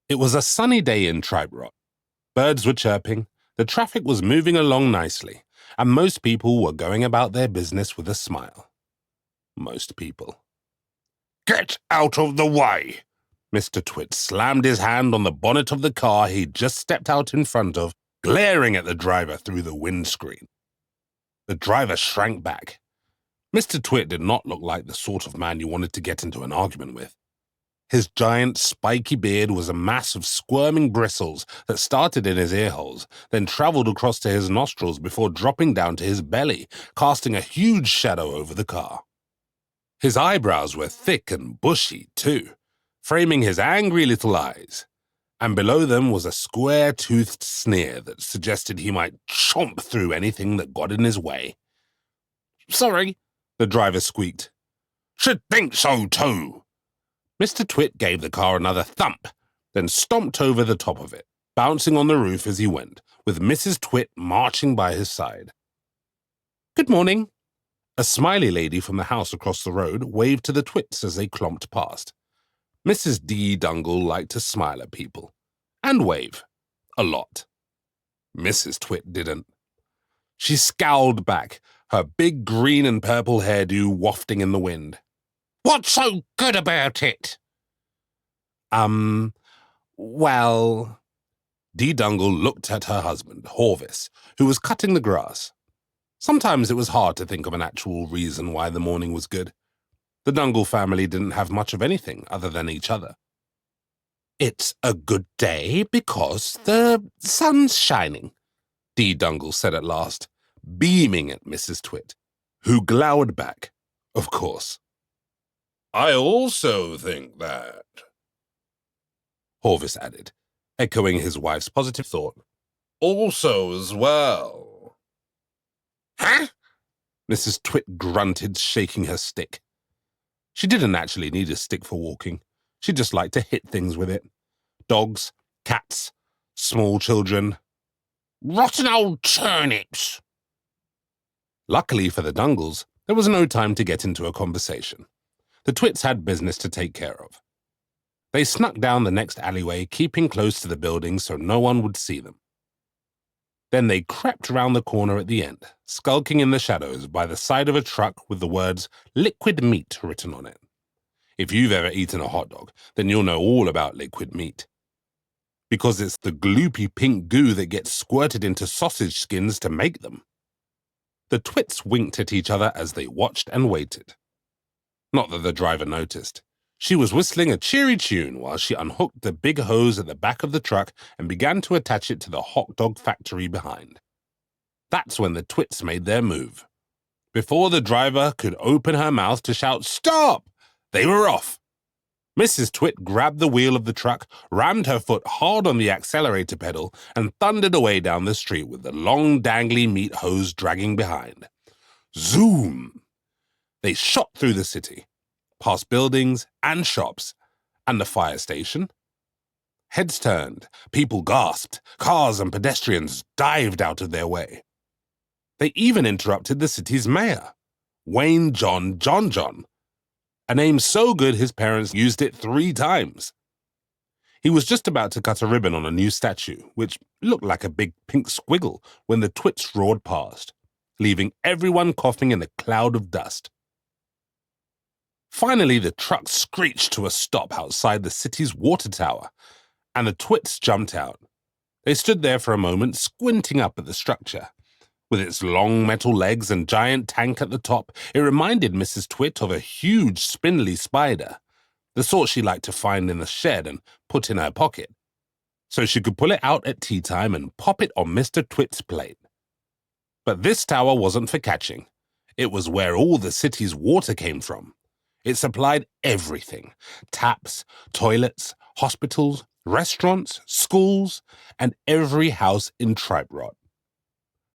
It was a sunny day in Triberot. Birds were chirping, the traffic was moving along nicely, and most people were going about their business with a smile. Most people. "Get out of the way!" Mr. Twit slammed his hand on the bonnet of the car he'd just stepped out in front of, glaring at the driver through the windscreen. The driver shrank back. Mr. Twit did not look like the sort of man you wanted to get into an argument with. His giant, spiky beard was a mass of squirming bristles that started in his earholes, then traveled across to his nostrils before dropping down to his belly, casting a huge shadow over the car. His eyebrows were thick and bushy, too, framing his angry little eyes, and below them was a square-toothed sneer that suggested he might chomp through anything that got in his way. "Sorry," the driver squeaked. "Should think so, too." Mr. Twit gave the car another thump, then stomped over the top of it, bouncing on the roof as he went, with Mrs. Twit marching by his side. "Good morning." A smiley lady from the house across the road waved to the Twits as they clomped past. Mrs. D. Dungle liked to smile at people, and wave, a lot. Mrs. Twit didn't. She scowled back, her big green and purple hairdo wafting in the wind. "What's so good about it?" Well... D. Dungle looked at her husband, Horvis, who was cutting the grass. Sometimes it was hard to think of an actual reason why the morning was good. The Dungle family didn't have much of anything other than each other. "It's a good day because the sun's shining," D. Dungle said at last, beaming at Mrs. Twit, who glowered back, of course. "I also think that," Horvis added, echoing his wife's positive thought. "Also as well." "Huh?" Mrs. Twit grunted, shaking her stick. She didn't actually need a stick for walking. She just liked to hit things with it. Dogs, cats, small children. "Rotten old turnips!" Luckily for the Dungles, there was no time to get into a conversation. The Twits had business to take care of. They snuck down the next alleyway, keeping close to the building so no one would see them. Then they crept round the corner at the end, skulking in the shadows by the side of a truck with the words "liquid meat" written on it. If you've ever eaten a hot dog, then you'll know all about liquid meat. Because it's the gloopy pink goo that gets squirted into sausage skins to make them. The Twits winked at each other as they watched and waited. Not that the driver noticed. She was whistling a cheery tune while she unhooked the big hose at the back of the truck and began to attach it to the hot dog factory behind. That's when the Twits made their move. Before the driver could open her mouth to shout "Stop!" they were off. Mrs. Twit grabbed the wheel of the truck, rammed her foot hard on the accelerator pedal, and thundered away down the street with the long, dangly meat hose dragging behind. Zoom! They shot through the city, past buildings and shops, and the fire station. Heads turned, people gasped, cars and pedestrians dived out of their way. They even interrupted the city's mayor, Wayne John, a name so good his parents used it 3 times. He was just about to cut a ribbon on a new statue, which looked like a big pink squiggle, when the Twits roared past, leaving everyone coughing in a cloud of dust. Finally, the truck screeched to a stop outside the city's water tower, and the Twits jumped out. They stood there for a moment, squinting up at the structure. With its long metal legs and giant tank at the top, it reminded Mrs. Twit of a huge spindly spider, the sort she liked to find in the shed and put in her pocket, so she could pull it out at tea time and pop it on Mr. Twit's plate. But this tower wasn't for catching. It was where all the city's water came from. It supplied everything: taps, toilets, hospitals, restaurants, schools, and every house in Triberot.